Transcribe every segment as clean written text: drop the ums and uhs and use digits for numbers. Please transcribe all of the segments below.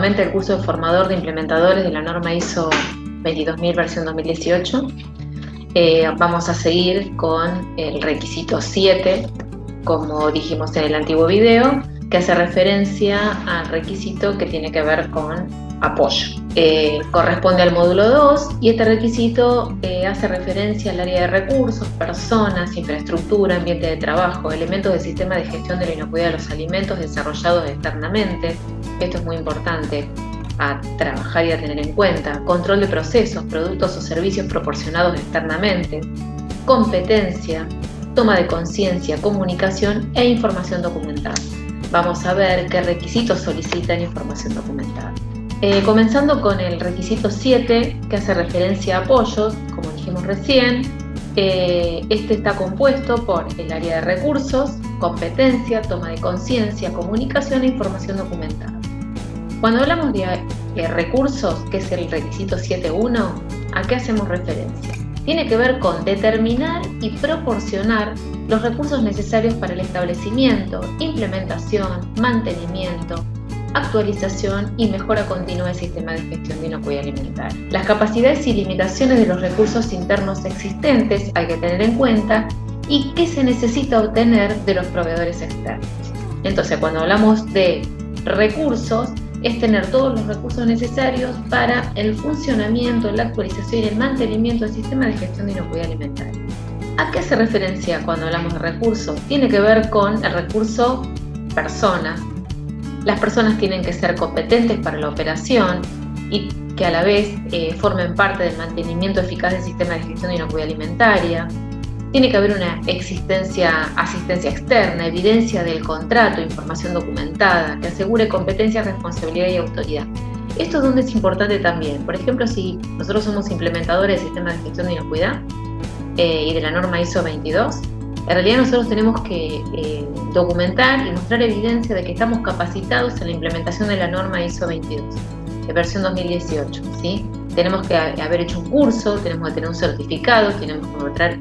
nuevamente el curso de formador de implementadores de la norma ISO 22000 versión 2018. Vamos a seguir con el requisito 7, como dijimos en el antiguo video, que hace referencia al requisito que tiene que ver con apoyo. Corresponde al módulo 2 y este requisito hace referencia al área de recursos, personas, infraestructura, ambiente de trabajo, elementos del sistema de gestión de la inocuidad de los alimentos desarrollados externamente. Esto es muy importante a trabajar y a tener en cuenta. Control de procesos, productos o servicios proporcionados externamente, competencia, toma de conciencia, comunicación e información documentada. Vamos a ver qué requisitos solicitan información documentada. Comenzando con el requisito 7, que hace referencia a apoyos, como dijimos recién. Este está compuesto por el área de recursos, competencia, toma de conciencia, comunicación e información documentada. Cuando hablamos de recursos, que es el requisito 7.1, ¿a qué hacemos referencia? Tiene que ver con determinar y proporcionar los recursos necesarios para el establecimiento, implementación, mantenimiento, actualización y mejora continua del sistema de gestión de inocuidad alimentaria. Las capacidades y limitaciones de los recursos internos existentes hay que tener en cuenta y qué se necesita obtener de los proveedores externos. Entonces, cuando hablamos de recursos, es tener todos los recursos necesarios para el funcionamiento, la actualización y el mantenimiento del sistema de gestión de inocuidad alimentaria. ¿A qué hace referencia cuando hablamos de recursos? Tiene que ver con el recurso persona. Las personas tienen que ser competentes para la operación y que a la vez formen parte del mantenimiento eficaz del sistema de gestión de inocuidad alimentaria. Tiene que haber una asistencia externa, evidencia del contrato, información documentada, que asegure competencia, responsabilidad y autoridad. Esto es donde es importante también. Por ejemplo, si nosotros somos implementadores del sistema de gestión de inocuidad y de la norma ISO 22, en realidad nosotros tenemos que documentar y mostrar evidencia de que estamos capacitados en la implementación de la norma ISO 22, de versión 2018, ¿sí? Tenemos que haber hecho un curso, tenemos que tener un certificado, tenemos que mostrar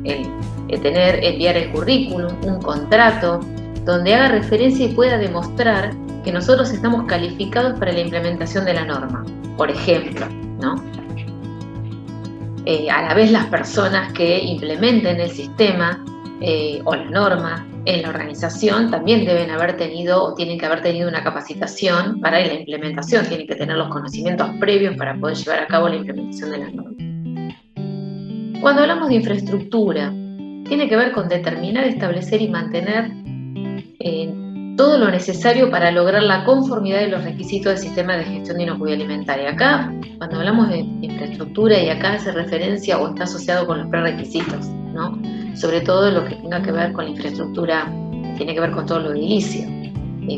enviar el currículum, un contrato, donde haga referencia y pueda demostrar que nosotros estamos calificados para la implementación de la norma, por ejemplo, ¿no? A la vez las personas que implementen el sistema o la norma en la organización también deben haber tenido o tienen que haber tenido una capacitación para la implementación, tienen que tener los conocimientos previos para poder llevar a cabo la implementación de la norma. Cuando hablamos de infraestructura, tiene que ver con determinar, establecer y mantener todo lo necesario para lograr la conformidad de los requisitos del sistema de gestión de inocuidad alimentaria. Acá, cuando hablamos de infraestructura, y acá hace referencia o está asociado con los prerequisitos, ¿no? Sobre todo lo que tenga que ver con la infraestructura, tiene que ver con todo lo edilicio,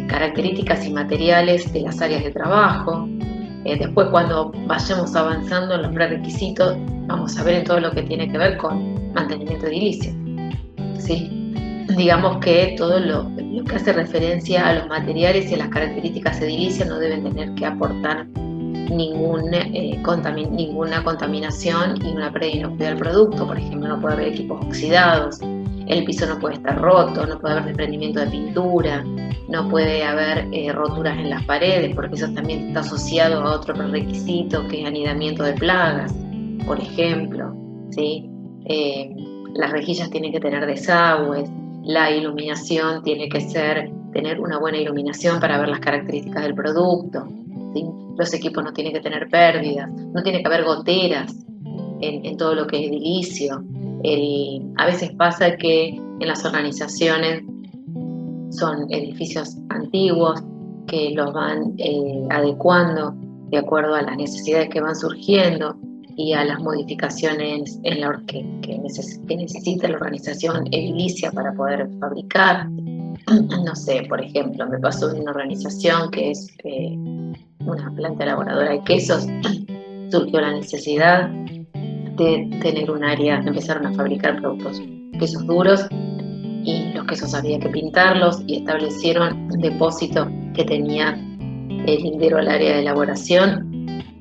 características y materiales de las áreas de trabajo. Después, cuando vayamos avanzando en los prerequisitos, vamos a ver en todo lo que tiene que ver con mantenimiento edilicio, ¿sí? Digamos que todo lo que hace referencia a los materiales y a las características edilicias no deben tener que aportar ninguna contaminación y una pérdida de inocuidad del producto. Por ejemplo, no puede haber equipos oxidados, el piso no puede estar roto, no puede haber desprendimiento de pintura, no puede haber roturas en las paredes, porque eso también está asociado a otro requisito que es anidamiento de plagas, por ejemplo, ¿sí? Las rejillas tienen que tener desagües, la iluminación tiene que tener una buena iluminación para ver las características del producto, ¿sí? Los equipos no tienen que tener pérdidas, no tiene que haber goteras en todo lo que es edilicio. A veces pasa que en las organizaciones son edificios antiguos que los van adecuando de acuerdo a las necesidades que van surgiendo y a las modificaciones que necesita la organización edilicia para poder fabricar. No sé, por ejemplo, me pasó en una organización que es una planta elaboradora de quesos, surgió la necesidad de tener un área, empezaron a fabricar quesos duros y los quesos había que pintarlos y establecieron un depósito que tenía el lindero al área de elaboración,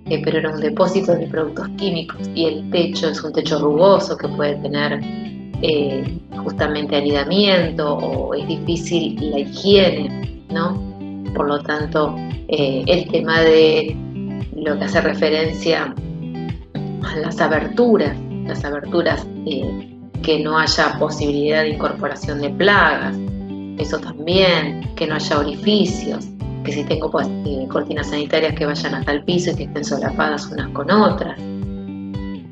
pero era un depósito de productos químicos y el techo es un techo rugoso que puede tener justamente anidamiento o es difícil la higiene, ¿no? Por lo tanto, el tema de lo que hace referencia a las aberturas, que no haya posibilidad de incorporación de plagas, eso también, que no haya orificios, que si tengo cortinas sanitarias que vayan hasta el piso y que estén solapadas unas con otras,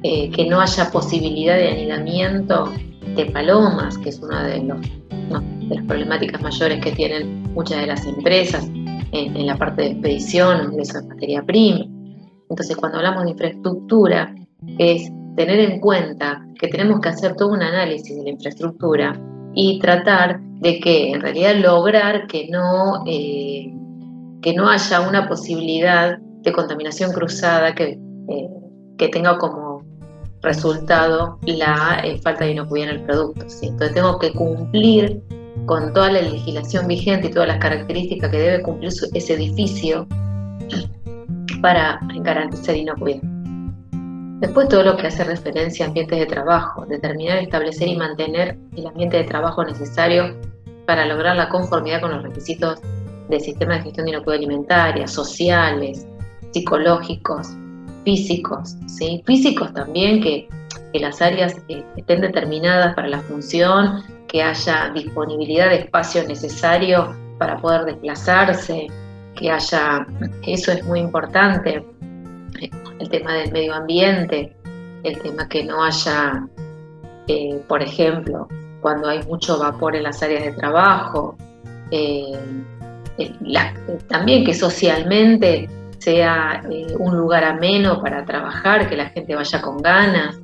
que no haya posibilidad de anidamiento de palomas, que es una de las problemáticas mayores que tienen muchas de las empresas en la parte de expedición o ingreso de materia prima. Entonces, cuando hablamos de infraestructura, es tener en cuenta que tenemos que hacer todo un análisis de la infraestructura y tratar de que, en realidad, lograr que no haya una posibilidad de contaminación cruzada que tenga como resultado la falta de inocuidad en el producto, ¿sí? Entonces tengo que cumplir con toda la legislación vigente y todas las características que debe cumplir ese edificio para garantizar inocuidad. Después, todo lo que hace referencia a ambientes de trabajo, determinar, establecer y mantener el ambiente de trabajo necesario para lograr la conformidad con los requisitos del sistema de gestión de inocuidad alimentaria, sociales, psicológicos, físicos, ¿sí? Físicos también, que las áreas estén determinadas para la función, que haya disponibilidad de espacio necesario para poder desplazarse, eso es muy importante. El tema del medio ambiente, el tema que no haya, por ejemplo, cuando hay mucho vapor en las áreas de trabajo, también que socialmente sea un lugar ameno para trabajar, que la gente vaya con ganas.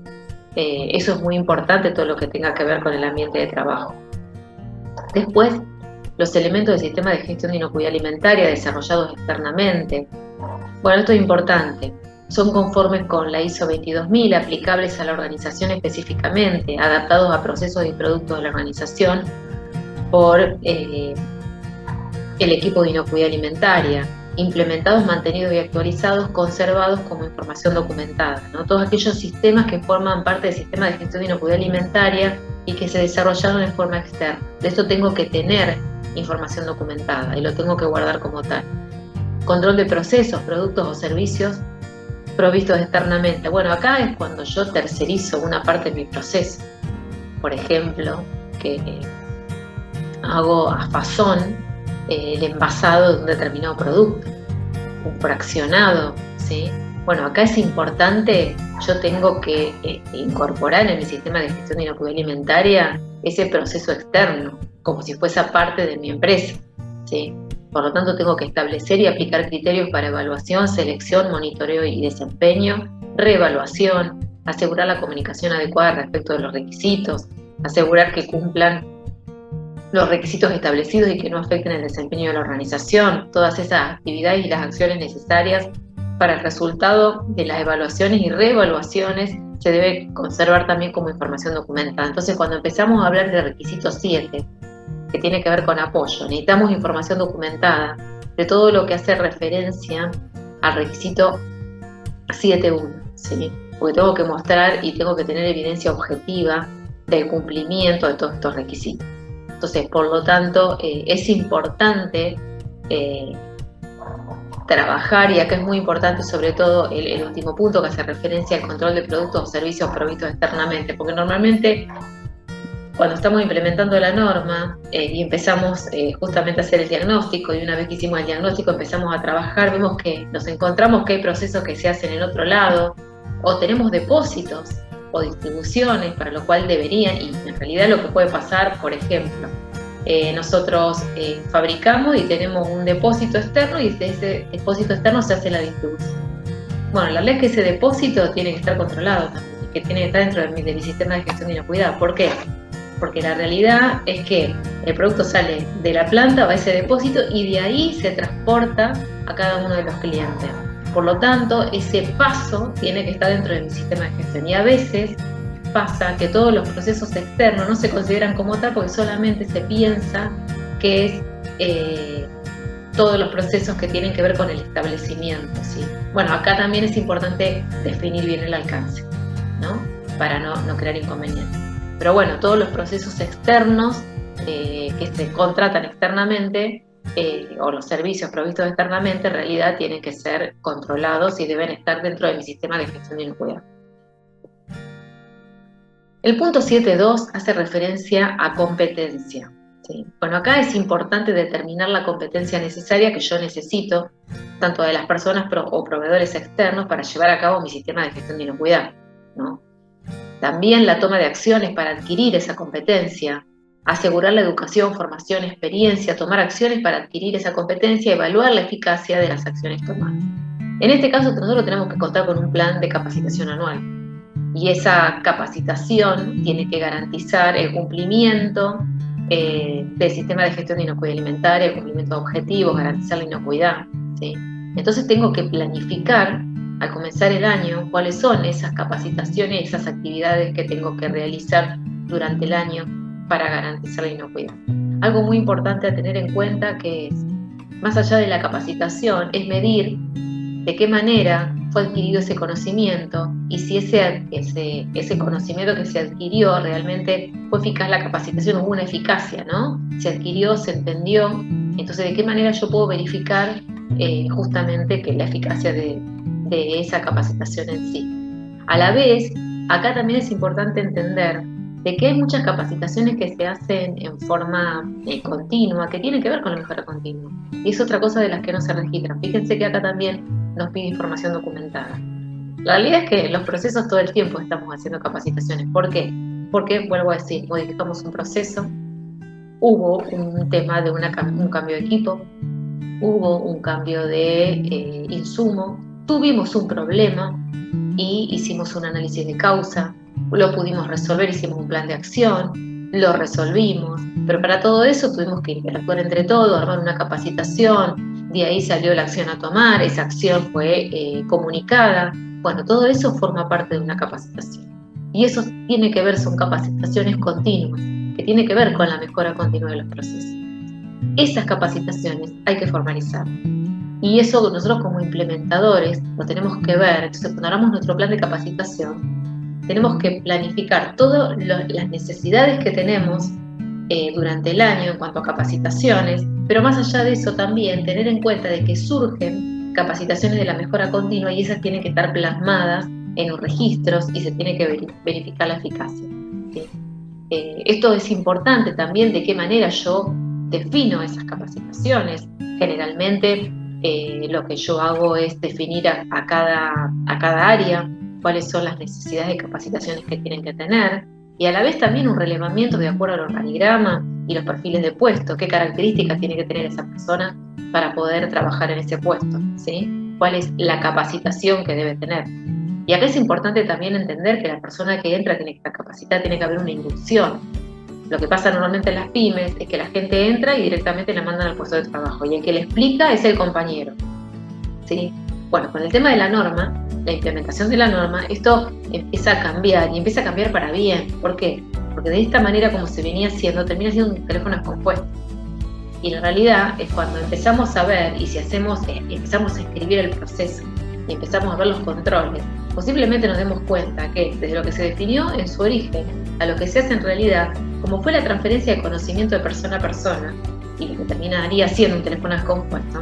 Eso es muy importante, todo lo que tenga que ver con el ambiente de trabajo. Después, los elementos del sistema de gestión de inocuidad alimentaria desarrollados externamente. Bueno, esto es importante. Son conformes con la ISO 22000, aplicables a la organización específicamente, adaptados a procesos y productos de la organización por el equipo de inocuidad alimentaria, implementados, mantenidos y actualizados, conservados como información documentada, ¿no? Todos aquellos sistemas que forman parte del sistema de gestión de inocuidad alimentaria y que se desarrollaron en forma externa. De esto tengo que tener información documentada y lo tengo que guardar como tal. Control de procesos, productos o servicios provistos externamente. Bueno, acá es cuando yo tercerizo una parte de mi proceso. Por ejemplo, que hago a fazón el envasado de un determinado producto, un fraccionado, ¿sí? Bueno, acá es importante, yo tengo que incorporar en mi sistema de gestión de inocuidad alimentaria ese proceso externo, como si fuese parte de mi empresa, ¿sí? Por lo tanto, tengo que establecer y aplicar criterios para evaluación, selección, monitoreo y desempeño, reevaluación, asegurar la comunicación adecuada respecto de los requisitos, asegurar que cumplan los requisitos establecidos y que no afecten el desempeño de la organización, todas esas actividades y las acciones necesarias para el resultado de las evaluaciones y reevaluaciones se debe conservar también como información documentada. Entonces, cuando empezamos a hablar de requisito 7, que tiene que ver con apoyo, necesitamos información documentada de todo lo que hace referencia al requisito 7.1, ¿sí? Porque tengo que mostrar y tengo que tener evidencia objetiva del cumplimiento de todos estos requisitos. Entonces, por lo tanto, es importante trabajar, y acá es muy importante sobre todo el último punto que hace referencia al control de productos o servicios provistos externamente, porque normalmente cuando estamos implementando la norma y empezamos justamente a hacer el diagnóstico, y una vez que hicimos el diagnóstico empezamos a trabajar, vemos que nos encontramos que hay procesos que se hacen en otro lado, o tenemos depósitos o distribuciones para lo cual deberían, y en realidad lo que puede pasar, por ejemplo, nosotros fabricamos y tenemos un depósito externo y de ese depósito externo se hace la distribución. Bueno, la verdad es que ese depósito tiene que estar controlado también, que tiene que estar dentro de mi sistema de gestión de inocuidad. ¿Por qué? Porque la realidad es que el producto sale de la planta, va a ese depósito y de ahí se transporta a cada uno de los clientes. Por lo tanto, ese paso tiene que estar dentro de mi sistema de gestión. Y a veces pasa que todos los procesos externos no se consideran como tal porque solamente se piensa que es todos los procesos que tienen que ver con el establecimiento, ¿sí? Bueno, acá también es importante definir bien el alcance, ¿no? Para no crear inconvenientes. Pero bueno, todos los procesos externos que se contratan externamente o los servicios provistos externamente en realidad tienen que ser controlados y deben estar dentro de mi sistema de gestión de inocuidad. El punto 7.2 hace referencia a competencia. ¿Sí? Bueno, acá es importante determinar la competencia necesaria que yo necesito, tanto de las personas o proveedores externos, para llevar a cabo mi sistema de gestión de inocuidad, ¿no? También la toma de acciones para adquirir esa competencia, asegurar la educación, formación, experiencia, tomar acciones para adquirir esa competencia, evaluar la eficacia de las acciones tomadas. En este caso, nosotros tenemos que contar con un plan de capacitación anual. Y esa capacitación tiene que garantizar el cumplimiento del sistema de gestión de inocuidad alimentaria, el cumplimiento de objetivos, garantizar la inocuidad, ¿sí? Entonces tengo que planificar al comenzar el año cuáles son esas capacitaciones, esas actividades que tengo que realizar durante el año para garantizar la inocuidad. Algo muy importante a tener en cuenta que es, más allá de la capacitación, es medir de qué manera fue adquirido ese conocimiento y si ese conocimiento que se adquirió realmente fue eficaz la capacitación, hubo una eficacia, ¿no? Se adquirió, se entendió, entonces de qué manera yo puedo verificar justamente que la eficacia de esa capacitación en sí. A la vez, acá también es importante entender de que hay muchas capacitaciones que se hacen en forma continua, que tienen que ver con la mejora continua. Y es otra cosa de las que no se registran. Fíjense que acá también nos pide información documentada. La realidad es que en los procesos todo el tiempo estamos haciendo capacitaciones. ¿Por qué? Porque, vuelvo a decir, modificamos un proceso, hubo un tema de un cambio de equipo, hubo un cambio de insumo, tuvimos un problema y hicimos un análisis de causa, lo pudimos resolver, hicimos un plan de acción, lo resolvimos, pero para todo eso tuvimos que interactuar entre todos, armar una capacitación, de ahí salió la acción a tomar, esa acción fue comunicada. Bueno, todo eso forma parte de una capacitación. Y eso tiene que ver, son capacitaciones continuas, que tiene que ver con la mejora continua de los procesos. Esas capacitaciones hay que formalizar. Y eso nosotros como implementadores lo tenemos que ver. Entonces, cuando hagamos nuestro plan de capacitación, tenemos que planificar todas las necesidades que tenemos durante el año en cuanto a capacitaciones, pero más allá de eso también tener en cuenta de que surgen capacitaciones de la mejora continua y esas tienen que estar plasmadas en los registros y se tiene que verificar la eficacia, ¿sí? Esto es importante también, de qué manera yo defino esas capacitaciones. Generalmente lo que yo hago es definir a cada área cuáles son las necesidades de capacitaciones que tienen que tener, y a la vez también un relevamiento de acuerdo al organigrama y los perfiles de puesto, qué características tiene que tener esa persona para poder trabajar en ese puesto, ¿sí? Cuál es la capacitación que debe tener. Y acá es importante también entender que la persona que entra tiene que estar capacitada, tiene que haber una inducción. Lo que pasa normalmente en las pymes es que la gente entra y directamente la mandan al puesto de trabajo, y el que le explica es el compañero, ¿sí? Bueno, con el tema de la norma, la implementación de la norma, esto empieza a cambiar, y empieza a cambiar para bien. ¿Por qué? Porque de esta manera, como se venía haciendo, termina siendo un teléfono descompuesto. Y la realidad es cuando empezamos a ver, y si empezamos a escribir el proceso, y empezamos a ver los controles, posiblemente nos demos cuenta que desde lo que se definió en su origen a lo que se hace en realidad, como fue la transferencia de conocimiento de persona a persona, y lo que terminaría siendo un teléfono descompuesto,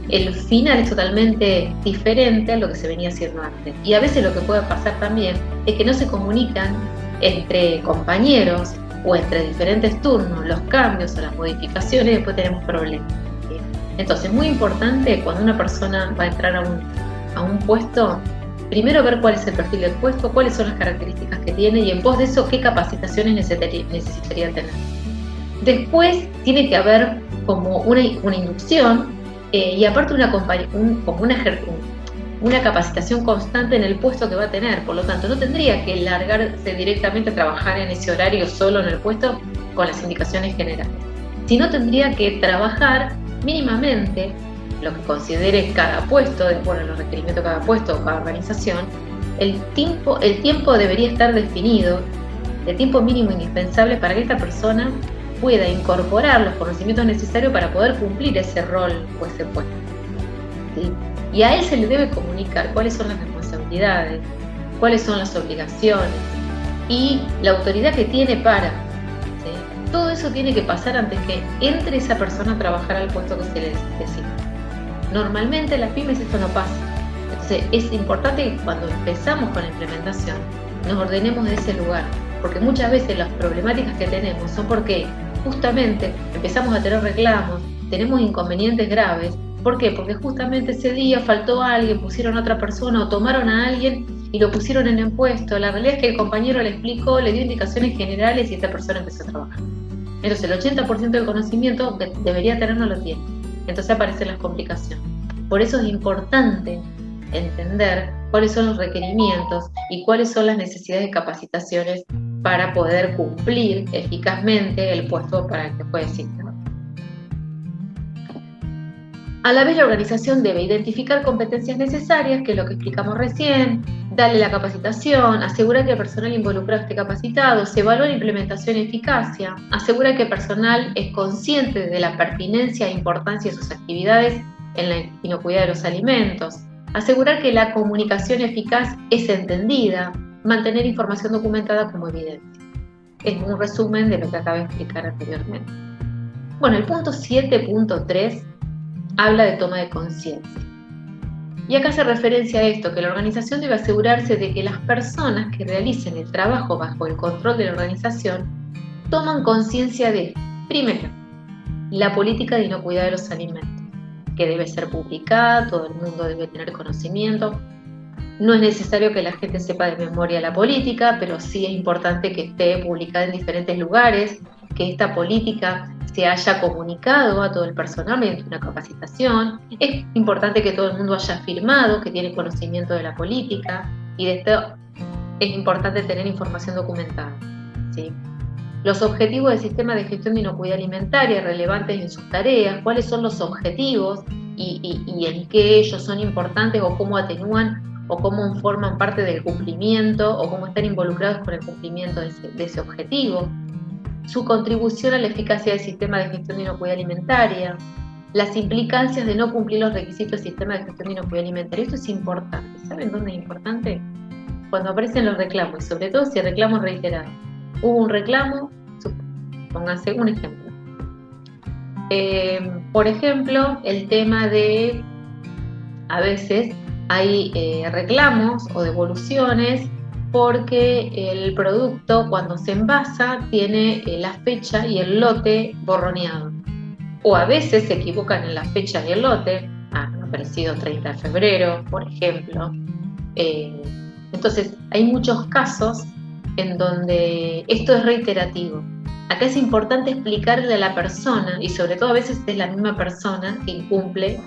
el final es totalmente diferente a lo que se venía haciendo antes. Y a veces lo que puede pasar también es que no se comunican entre compañeros o entre diferentes turnos los cambios o las modificaciones, y después tenemos problemas. Entonces, muy importante cuando una persona va a entrar a un puesto, primero ver cuál es el perfil del puesto, cuáles son las características que tiene, y en pos de eso qué capacitaciones necesitaría tener. Después tiene que haber como una inducción, y aparte una capacitación constante en el puesto que va a tener. Por lo tanto, no tendría que largarse directamente a trabajar en ese horario solo en el puesto con las indicaciones generales, sino tendría que trabajar mínimamente lo que considere cada puesto, de acuerdo a los requerimientos de cada puesto o cada organización. El tiempo debería estar definido, el tiempo mínimo indispensable para que esta persona pueda incorporar los conocimientos necesarios para poder cumplir ese rol o ese puesto, ¿sí? Y a él se le debe comunicar cuáles son las responsabilidades, cuáles son las obligaciones y la autoridad que tiene para, ¿sí? Todo eso tiene que pasar antes que entre esa persona a trabajar al puesto que se le designa. Normalmente en las pymes esto no pasa. Entonces es importante que cuando empezamos con la implementación nos ordenemos de ese lugar, porque muchas veces las problemáticas que tenemos son porque justamente empezamos a tener reclamos, tenemos inconvenientes graves. ¿Por qué? Porque justamente ese día faltó alguien, pusieron a otra persona o tomaron a alguien y lo pusieron en el puesto. La realidad es que el compañero le explicó, le dio indicaciones generales y esta persona empezó a trabajar. Entonces el 80% del conocimiento que debería tener no lo tiene. Entonces aparecen las complicaciones. Por eso es importante entender cuáles son los requerimientos y cuáles son las necesidades de capacitaciones para poder cumplir eficazmente el puesto para el que fue designado. A la vez, la organización debe identificar competencias necesarias, que es lo que explicamos recién, darle la capacitación, asegurar que el personal involucrado esté capacitado, se evalúa la implementación y eficacia, asegura que el personal es consciente de la pertinencia e importancia de sus actividades en la inocuidad de los alimentos, asegurar que la comunicación eficaz es entendida, mantener información documentada como evidencia. Es un resumen de lo que acabo de explicar anteriormente. Bueno, el punto 7.3 habla de toma de conciencia. Y acá hace referencia a esto, que la organización debe asegurarse de que las personas que realicen el trabajo bajo el control de la organización toman conciencia de, primero, la política de inocuidad de los alimentos, que debe ser publicada, todo el mundo debe tener conocimiento. No es necesario que la gente sepa de memoria la política, pero sí es importante que esté publicada en diferentes lugares, que esta política se haya comunicado a todo el personal mediante una capacitación. Es importante que todo el mundo haya firmado que tiene conocimiento de la política, y de esto es importante tener información documentada, ¿sí? Los objetivos del sistema de gestión de inocuidad alimentaria relevantes en sus tareas, cuáles son los objetivos y en qué ellos son importantes o cómo atenúan o cómo forman parte del cumplimiento o cómo están involucrados con el cumplimiento de ese objetivo, su contribución a la eficacia del sistema de gestión de inocuidad alimentaria, las implicancias de no cumplir los requisitos del sistema de gestión de inocuidad alimentaria. Esto es importante. ¿Saben dónde es importante? Cuando aparecen los reclamos, y sobre todo si el reclamo es reiterado. Hubo un reclamo, pónganse un ejemplo. Por ejemplo, el tema de, a veces hay reclamos o devoluciones porque el producto cuando se envasa tiene la fecha y el lote borroneado. O a veces se equivocan en la fecha y el lote, ha aparecido 30 de febrero, por ejemplo. Entonces, hay muchos casos en donde esto es reiterativo. Acá es importante explicarle a la persona, y sobre todo a veces es la misma persona que incumple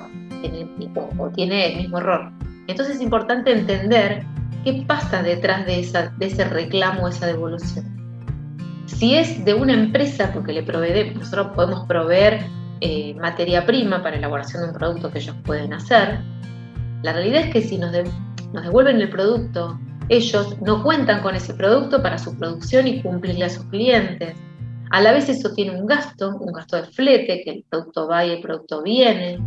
o tiene el mismo error. Entonces es importante entender qué pasa detrás de ese reclamo, esa devolución. Si es de una empresa, porque nosotros podemos proveer materia prima para elaboración de un producto que ellos pueden hacer, la realidad es que si nos devuelven el producto, ellos no cuentan con ese producto para su producción y cumplirle a sus clientes. A la vez eso tiene un gasto de flete, que el producto va y el producto viene.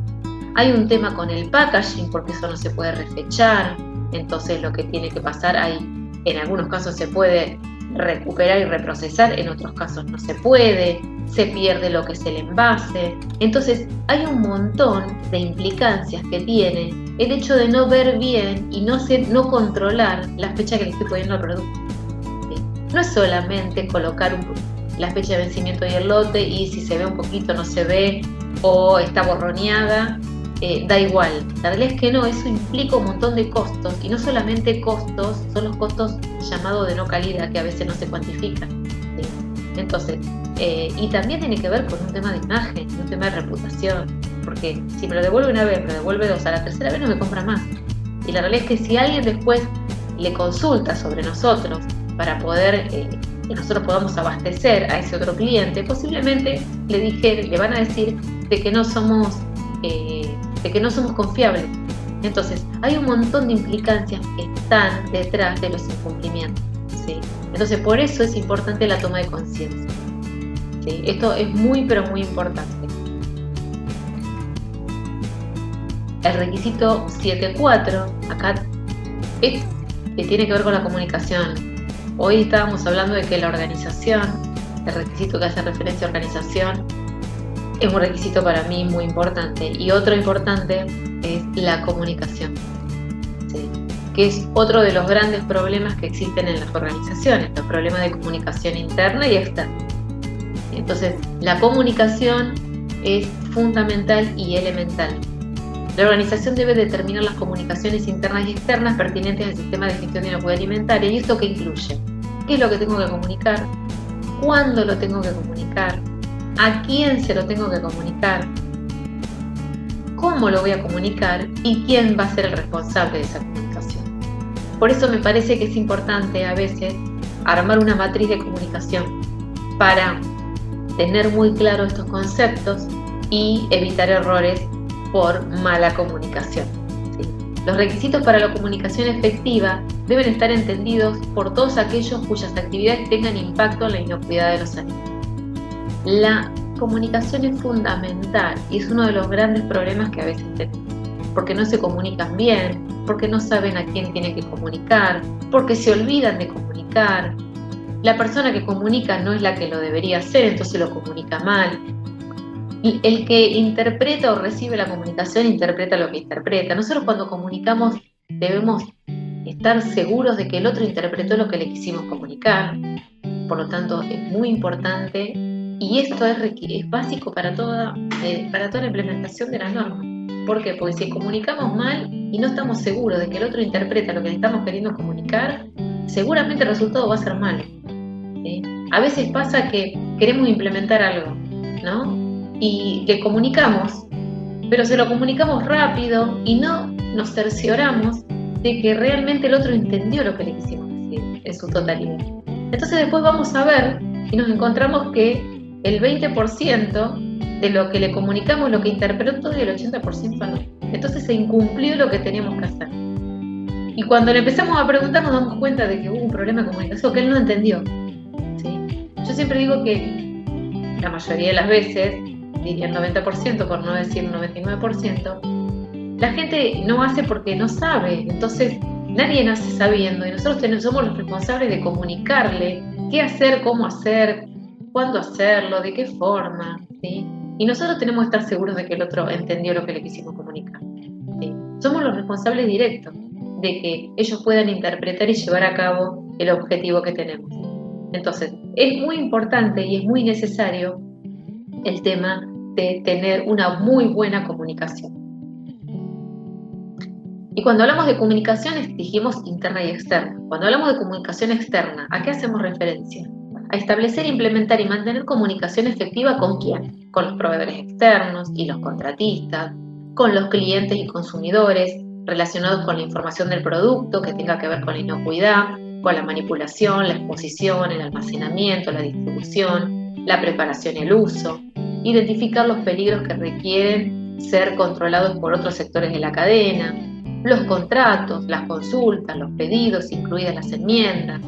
Hay un tema con el packaging, porque eso no se puede refechar. Entonces lo que tiene que pasar, en algunos casos se puede recuperar y reprocesar, en otros casos no se puede, se pierde lo que es el envase. Entonces hay un montón de implicancias que tiene el hecho de no ver bien y no controlar la fecha que le estoy poniendo al producto. ¿Sí? No es solamente colocar la fecha de vencimiento y el lote, y si se ve un poquito no se ve o está borroneada, da igual. La realidad es que no, eso implica un montón de costos, y no solamente costos, son los costos llamados de no calidad, que a veces no se cuantifican, ¿sí? Entonces, y también tiene que ver con un tema de imagen, un tema de reputación, porque si me lo devuelve una vez, me lo devuelve dos, a la tercera vez no me compra más. Y la realidad es que si alguien después le consulta sobre nosotros para poder que nosotros podamos abastecer a ese otro cliente, posiblemente le van a decir de que no somos confiables. Entonces, hay un montón de implicancias que están detrás de los incumplimientos, ¿sí? Entonces, por eso es importante la toma de conciencia, ¿sí? Esto es muy, pero muy importante. El requisito 7.4, acá tiene que ver con la comunicación. Hoy estábamos hablando de que la organización el requisito que hace referencia a organización, es un requisito para mí muy importante. Y otro importante es la comunicación, ¿sí? Que es otro de los grandes problemas que existen en las organizaciones, los problemas de comunicación interna y externa. Entonces, la comunicación es fundamental y elemental. La organización debe determinar las comunicaciones internas y externas pertinentes al sistema de gestión de inocuidad alimentaria. ¿Y esto qué incluye? ¿Qué es lo que tengo que comunicar? ¿Cuándo lo tengo que comunicar? ¿A quién se lo tengo que comunicar? ¿Cómo lo voy a comunicar? ¿Y quién va a ser el responsable de esa comunicación? Por eso me parece que es importante a veces armar una matriz de comunicación para tener muy claro estos conceptos y evitar errores por mala comunicación, ¿sí? Los requisitos para la comunicación efectiva deben estar entendidos por todos aquellos cuyas actividades tengan impacto en la inocuidad de los alimentos. La comunicación es fundamental y es uno de los grandes problemas que a veces tenemos, porque no se comunican bien, porque no saben a quién tienen que comunicar, porque se olvidan de comunicar. La persona que comunica no es la que lo debería hacer, entonces lo comunica mal. El que interpreta o recibe la comunicación interpreta lo que interpreta. Nosotros cuando comunicamos debemos estar seguros de que el otro interpretó lo que le quisimos comunicar. Por lo tanto, es muy importante y esto es básico para toda la implementación de las normas. ¿Por qué? Porque si comunicamos mal y no estamos seguros de que el otro interpreta lo que le estamos queriendo comunicar, seguramente el resultado va a ser malo, ¿sí? A veces pasa que queremos implementar algo, ¿no? Y le comunicamos, pero se lo comunicamos rápido y no nos cercioramos de que realmente el otro entendió lo que le quisimos decir en su totalidad. Entonces después vamos a ver y nos encontramos que el 20% de lo que le comunicamos lo que interpretó y el 80% no. Entonces se incumplió lo que teníamos que hacer. Y cuando le empezamos a preguntar nos damos cuenta de que hubo un problema de comunicación, que él no entendió, ¿sí? Yo siempre digo que la mayoría de las veces, diría el 90%, por no decir el 99%, la gente no hace porque no sabe. Entonces nadie nace sabiendo y nosotros somos los responsables de comunicarle qué hacer, cómo hacer, cuándo hacerlo, de qué forma, ¿sí? Y nosotros tenemos que estar seguros de que el otro entendió lo que le quisimos comunicar, ¿sí? Somos los responsables directos de que ellos puedan interpretar y llevar a cabo el objetivo que tenemos. Entonces, es muy importante y es muy necesario el tema de tener una muy buena comunicación. Y cuando hablamos de comunicaciones, dijimos interna y externa. Cuando hablamos de comunicación externa, ¿a qué hacemos referencia? A establecer, implementar y mantener comunicación efectiva ¿con quién? Con los proveedores externos y los contratistas, con los clientes y consumidores relacionados con la información del producto que tenga que ver con la inocuidad, con la manipulación, la exposición, el almacenamiento, la distribución, la preparación y el uso, identificar los peligros que requieren ser controlados por otros sectores de la cadena, los contratos, las consultas, los pedidos, incluidas las enmiendas,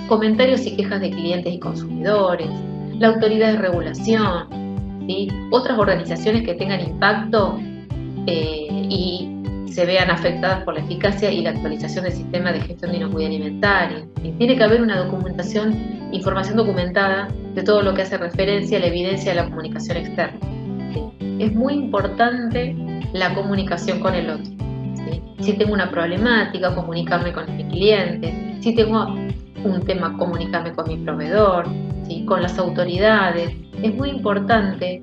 comentarios y quejas de clientes y consumidores, la autoridad de regulación, ¿sí? Otras organizaciones que tengan impacto y se vean afectadas por la eficacia y la actualización del sistema de gestión de inocuidad alimentaria. Y tiene que haber una información documentada de todo lo que hace referencia a la evidencia de la comunicación externa, ¿sí? Es muy importante la comunicación con el otro, ¿sí? Si tengo una problemática, comunicarme con mi cliente. Si tengo un tema, comunicarme con mi proveedor, ¿sí? Con las autoridades. Es muy importante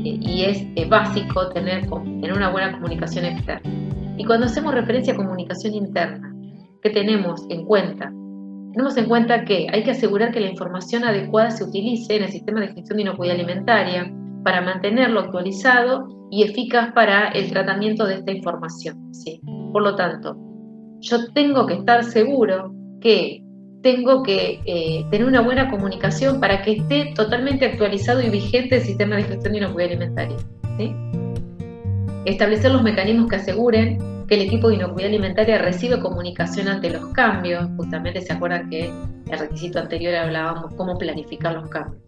y es básico tener una buena comunicación externa. Y cuando hacemos referencia a comunicación interna, ¿qué tenemos en cuenta? Tenemos en cuenta que hay que asegurar que la información adecuada se utilice en el sistema de gestión de inocuidad alimentaria para mantenerlo actualizado y eficaz para el tratamiento de esta información, ¿sí? Por lo tanto, yo tengo que estar seguro que tengo que tener una buena comunicación para que esté totalmente actualizado y vigente el sistema de gestión de inocuidad alimentaria, ¿sí? Establecer los mecanismos que aseguren que el equipo de inocuidad alimentaria recibe comunicación ante los cambios. Justamente se acuerdan que en el requisito anterior hablábamos cómo planificar los cambios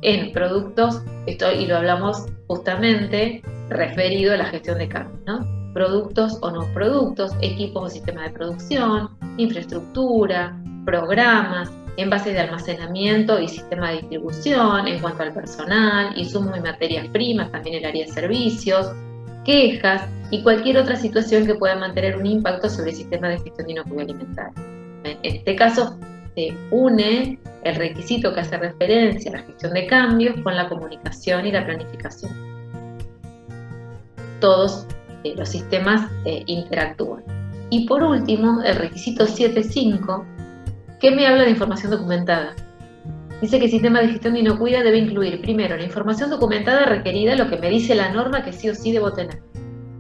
en productos, y lo hablamos justamente referido a la gestión de cambios, ¿no? Productos o no productos, equipos o sistemas de producción, infraestructura, programas, envases de almacenamiento y sistema de distribución, en cuanto al personal, insumos y materias primas, también el área de servicios, quejas y cualquier otra situación que pueda mantener un impacto sobre el sistema de gestión de inocuidad alimentaria. En este caso, se une el requisito que hace referencia a la gestión de cambios con la comunicación y la planificación. Todos los sistemas interactúan. Y por último, el requisito 7.5, que me habla de información documentada. Dice que el sistema de gestión de inocuidad debe incluir, primero, la información documentada requerida, lo que me dice la norma que sí o sí debo tener.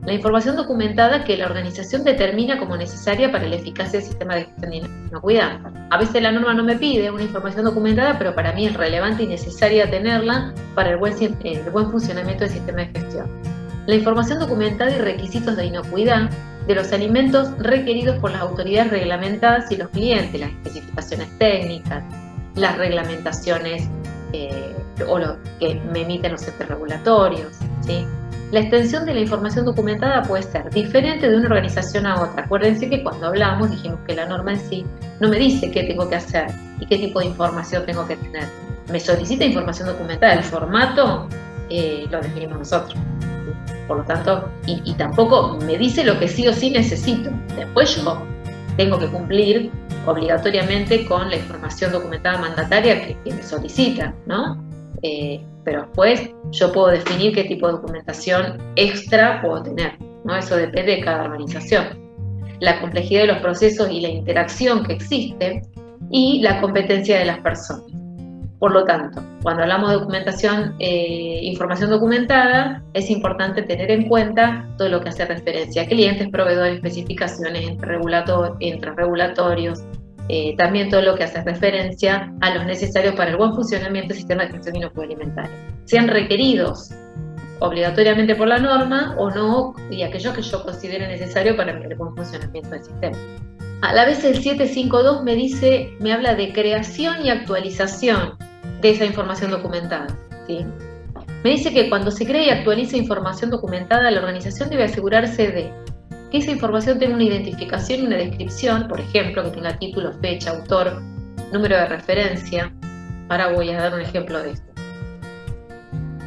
La información documentada que la organización determina como necesaria para la eficacia del sistema de gestión de inocuidad. A veces la norma no me pide una información documentada, pero para mí es relevante y necesaria tenerla para el buen funcionamiento del sistema de gestión. La información documentada y requisitos de inocuidad de los alimentos requeridos por las autoridades reglamentadas y los clientes, las especificaciones técnicas, las reglamentaciones o lo que me emiten los entes regulatorios, ¿sí? La extensión de la información documentada puede ser diferente de una organización a otra. Acuérdense que cuando hablamos dijimos que la norma en sí no me dice qué tengo que hacer y qué tipo de información tengo que tener. Me solicita información documentada. El formato lo definimos nosotros. Por lo tanto, y tampoco me dice lo que sí o sí necesito. Después yo tengo que cumplir obligatoriamente con la información documentada mandataria que me solicita, ¿no? Pero después yo puedo definir qué tipo de documentación extra puedo tener, ¿no? Eso depende de cada organización. La complejidad de los procesos y la interacción que existe y la competencia de las personas. Por lo tanto, cuando hablamos de documentación, información documentada, es importante tener en cuenta todo lo que hace referencia a clientes, proveedores, especificaciones entre regulatorios, también todo lo que hace referencia a los necesarios para el buen funcionamiento del sistema de gestión de inocuidad alimentaria, sean requeridos obligatoriamente por la norma o no, y aquellos que yo considere necesario para el buen funcionamiento del sistema. A la vez el 752 me habla de creación y actualización de esa información documentada, ¿sí? Me dice que cuando se crea y actualiza información documentada, la organización debe asegurarse de que esa información tenga una identificación y una descripción, por ejemplo, que tenga título, fecha, autor, número de referencia. Ahora voy a dar un ejemplo de esto.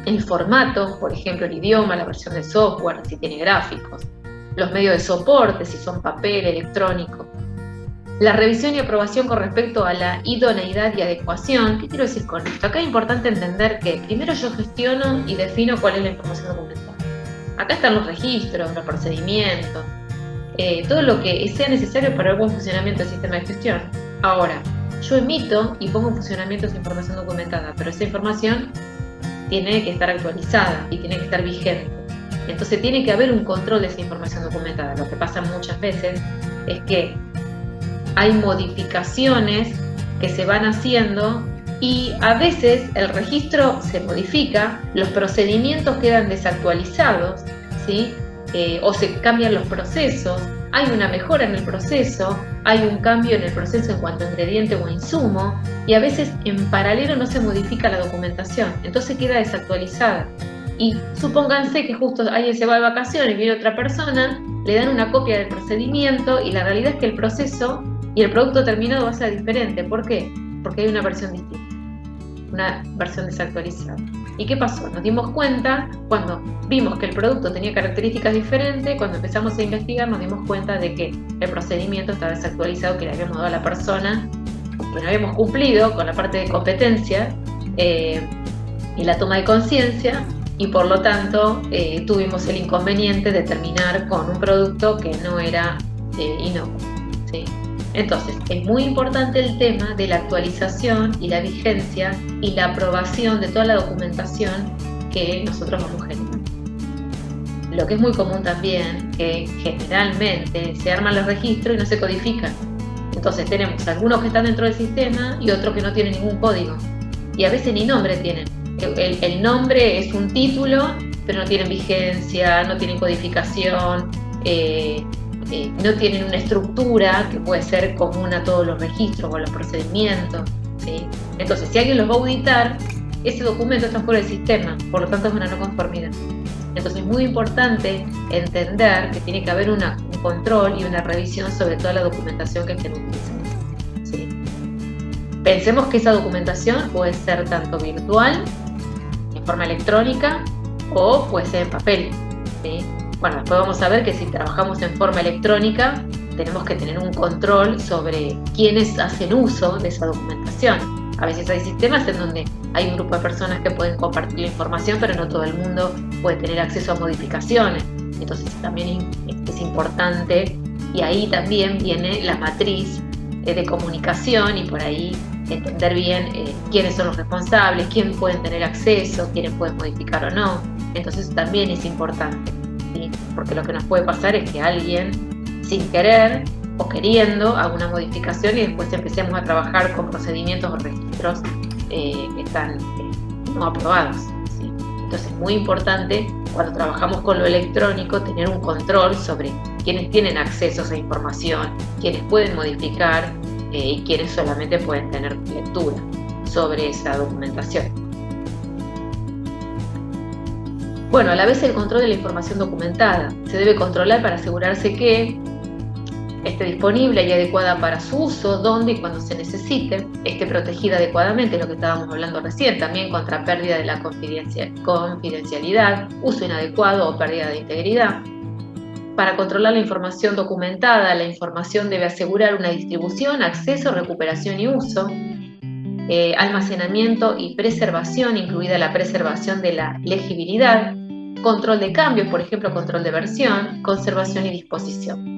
El formato, por ejemplo, el idioma, la versión de software, si tiene gráficos, los medios de soporte, si son papel, electrónico. La revisión y aprobación con respecto a la idoneidad y adecuación. ¿Qué quiero decir con esto? Acá es importante entender que primero yo gestiono y defino cuál es la información documentada. Acá están los registros, los procedimientos, todo lo que sea necesario para el buen funcionamiento del sistema de gestión. Ahora, yo emito y pongo en funcionamiento esa información documentada, pero esa información tiene que estar actualizada y tiene que estar vigente. Entonces tiene que haber un control de esa información documentada. Lo que pasa muchas veces es que hay modificaciones que se van haciendo y a veces el registro se modifica, los procedimientos quedan desactualizados, ¿sí? O se cambian los procesos, hay una mejora en el proceso, hay un cambio en el proceso en cuanto a ingrediente o insumo, y a veces en paralelo no se modifica la documentación, entonces queda desactualizada. Y supónganse que justo alguien se va de vacaciones y viene otra persona, le dan una copia del procedimiento y la realidad es que el proceso y el producto terminado va a ser diferente. ¿Por qué? Porque hay una versión distinta, una versión desactualizada. ¿Y qué pasó? Nos dimos cuenta cuando vimos que el producto tenía características diferentes, cuando empezamos a investigar nos dimos cuenta de que el procedimiento estaba desactualizado, que le habíamos dado a la persona, que no habíamos cumplido con la parte de competencia y la toma de conciencia, y por lo tanto tuvimos el inconveniente de terminar con un producto que no era inocuo, ¿sí? Entonces, es muy importante el tema de la actualización y la vigencia y la aprobación de toda la documentación que nosotros vamos generando. Lo que es muy común también, que generalmente se arman los registros y no se codifican. Entonces tenemos algunos que están dentro del sistema y otros que no tienen ningún código. Y a veces ni nombre tienen. El nombre es un título, pero no tienen vigencia, no tienen codificación, no tienen una estructura que puede ser común a todos los registros o a los procedimientos, ¿sí? Entonces, si alguien los va a auditar, ese documento está fuera del sistema, por lo tanto es una no conformidad. Entonces es muy importante entender que tiene que haber un control y una revisión sobre toda la documentación que estén utilizando, ¿sí? Pensemos que esa documentación puede ser tanto virtual, en forma electrónica, o puede ser en papel, ¿sí? Bueno, después vamos a ver que si trabajamos en forma electrónica, tenemos que tener un control sobre quiénes hacen uso de esa documentación. A veces hay sistemas en donde hay un grupo de personas que pueden compartir la información, pero no todo el mundo puede tener acceso a modificaciones. Entonces también es importante, y ahí también viene la matriz de comunicación, y por ahí entender bien quiénes son los responsables, quiénes pueden tener acceso, quiénes pueden modificar o no. Entonces también es importante, ¿sí? Porque lo que nos puede pasar es que alguien, sin querer o queriendo, haga una modificación y después empecemos a trabajar con procedimientos o registros que están no aprobados, ¿sí? Entonces es muy importante, cuando trabajamos con lo electrónico, tener un control sobre quiénes tienen acceso a esa información, quiénes pueden modificar y quienes solamente pueden tener lectura sobre esa documentación. Bueno, a la vez el control de la información documentada se debe controlar para asegurarse que esté disponible y adecuada para su uso, donde y cuando se necesite, esté protegida adecuadamente, lo que estábamos hablando recién, también contra pérdida de la confidencialidad, uso inadecuado o pérdida de integridad. Para controlar la información documentada, la información debe asegurar una distribución, acceso, recuperación y uso, almacenamiento y preservación, incluida la preservación de la legibilidad, control de cambios, por ejemplo, control de versión, conservación y disposición.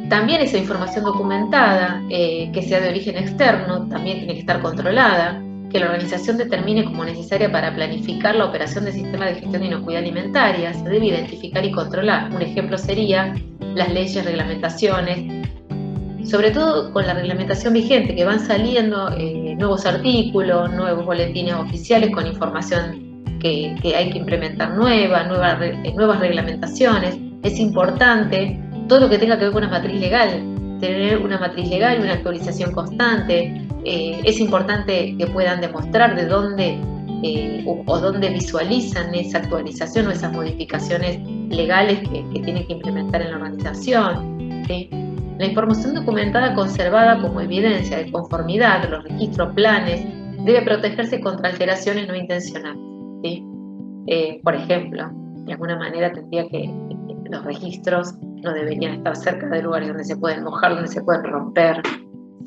También esa información documentada, que sea de origen externo, también tiene que estar controlada, que la organización determine como necesaria para planificar la operación del sistema de gestión de inocuidad alimentaria, se debe identificar y controlar. Un ejemplo sería las leyes, reglamentaciones, sobre todo con la reglamentación vigente, que van saliendo nuevos artículos, nuevos boletines oficiales con información que hay que implementar nuevas reglamentaciones. Es importante todo lo que tenga que ver con una matriz legal, tener una matriz legal y una actualización constante. Es importante que puedan demostrar de dónde o dónde visualizan esa actualización o esas modificaciones legales que tienen que implementar en la organización, ¿sí? La información documentada conservada como evidencia de conformidad, los registros, planes, debe protegerse contra alteraciones no intencionales, ¿sí? Por ejemplo, de alguna manera tendría que los registros no deberían estar cerca de lugares donde se pueden mojar, donde se pueden romper,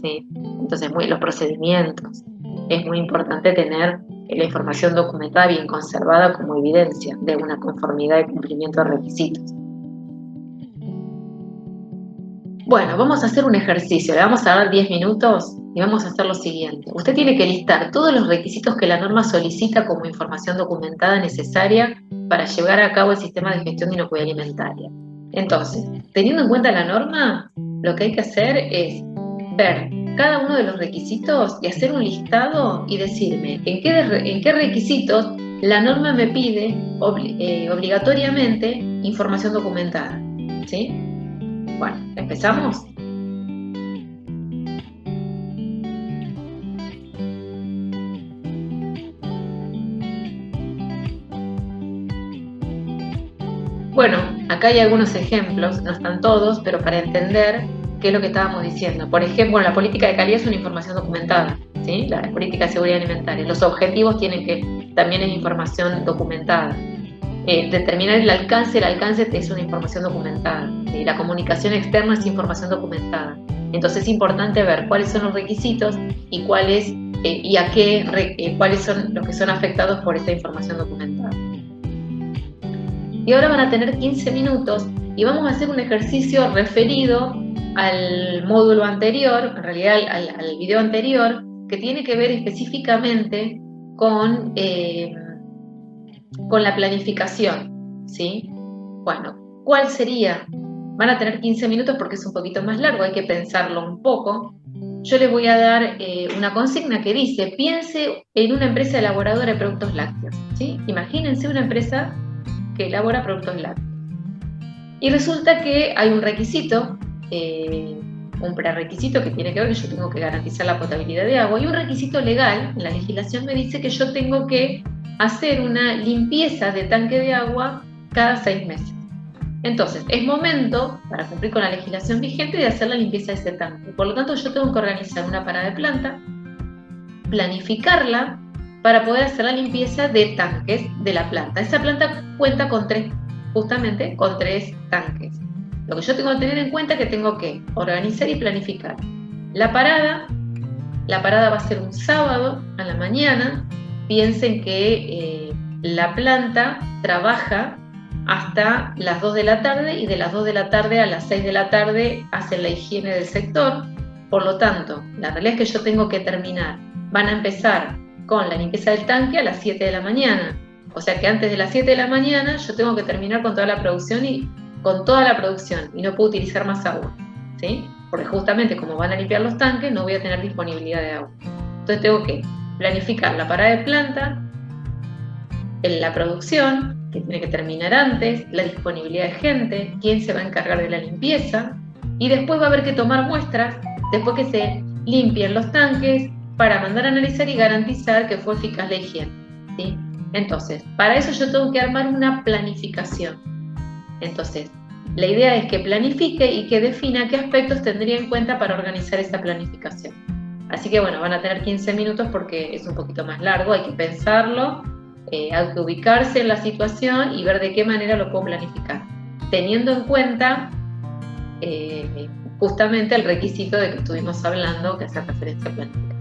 ¿sí? Entonces, los procedimientos. Es muy importante tener la información documentada bien conservada como evidencia de una conformidad y cumplimiento de requisitos. Bueno, vamos a hacer un ejercicio. Le vamos a dar 10 minutos y vamos a hacer lo siguiente. Usted tiene que listar todos los requisitos que la norma solicita como información documentada necesaria para llevar a cabo el sistema de gestión de inocuidad alimentaria. Entonces, teniendo en cuenta la norma, lo que hay que hacer es ver cada uno de los requisitos y hacer un listado y decirme en qué requisitos la norma me pide obligatoriamente información documentada, ¿sí? Bueno, ¿empezamos? Bueno, acá hay algunos ejemplos, no están todos, pero para entender qué es lo que estábamos diciendo. Por ejemplo, la política de calidad es una información documentada, ¿sí? La política de seguridad alimentaria. Los objetivos también es información documentada. Determinar el alcance es una información documentada, ¿sí? La comunicación externa es información documentada. Entonces es importante ver cuáles son los requisitos y cuáles son los que son afectados por esta información documentada. Y ahora van a tener 15 minutos y vamos a hacer un ejercicio referido al módulo anterior, en realidad al video anterior, que tiene que ver específicamente con la planificación, ¿sí? Bueno, ¿cuál sería? Van a tener 15 minutos porque es un poquito más largo, hay que pensarlo un poco. Yo les voy a dar una consigna que dice: piense en una empresa elaboradora de productos lácteos, ¿sí? Imagínense una empresa que elabora productos lácteos. Y resulta que hay un requisito, un prerequisito que tiene que ver que yo tengo que garantizar la potabilidad de agua, y un requisito legal, en la legislación me dice que yo tengo que hacer una limpieza de tanque de agua cada 6 meses. Entonces, es momento, para cumplir con la legislación vigente, de hacer la limpieza de ese tanque. Por lo tanto, yo tengo que organizar una parada de planta, planificarla, para poder hacer la limpieza de tanques de la planta. Esa planta cuenta con justamente con 3 tanques. Lo que yo tengo que tener en cuenta es que tengo que organizar y planificar. La parada va a ser un sábado a la mañana. Piensen que la planta trabaja hasta las 2 de la tarde y de las 2 de la tarde a las 6 de la tarde hacen la higiene del sector. Por lo tanto, la realidad es que yo tengo que terminar. Van a empezar con la limpieza del tanque a las 7 de la mañana. O sea que antes de las 7 de la mañana yo tengo que terminar con toda la producción y no puedo utilizar más agua, ¿sí? Porque justamente como van a limpiar los tanques no voy a tener disponibilidad de agua. Entonces tengo que planificar la parada de planta, la producción, que tiene que terminar antes, la disponibilidad de gente, quién se va a encargar de la limpieza, y después va a haber que tomar muestras después que se limpien los tanques para mandar a analizar y garantizar que fue eficaz la higiene, ¿sí? Entonces, para eso yo tengo que armar una planificación. Entonces, la idea es que planifique y que defina qué aspectos tendría en cuenta para organizar esa planificación. Así que bueno, van a tener 15 minutos porque es un poquito más largo, hay que pensarlo, hay que ubicarse en la situación y ver de qué manera lo puedo planificar, teniendo en cuenta justamente el requisito de que estuvimos hablando, que hace referencia a planificación.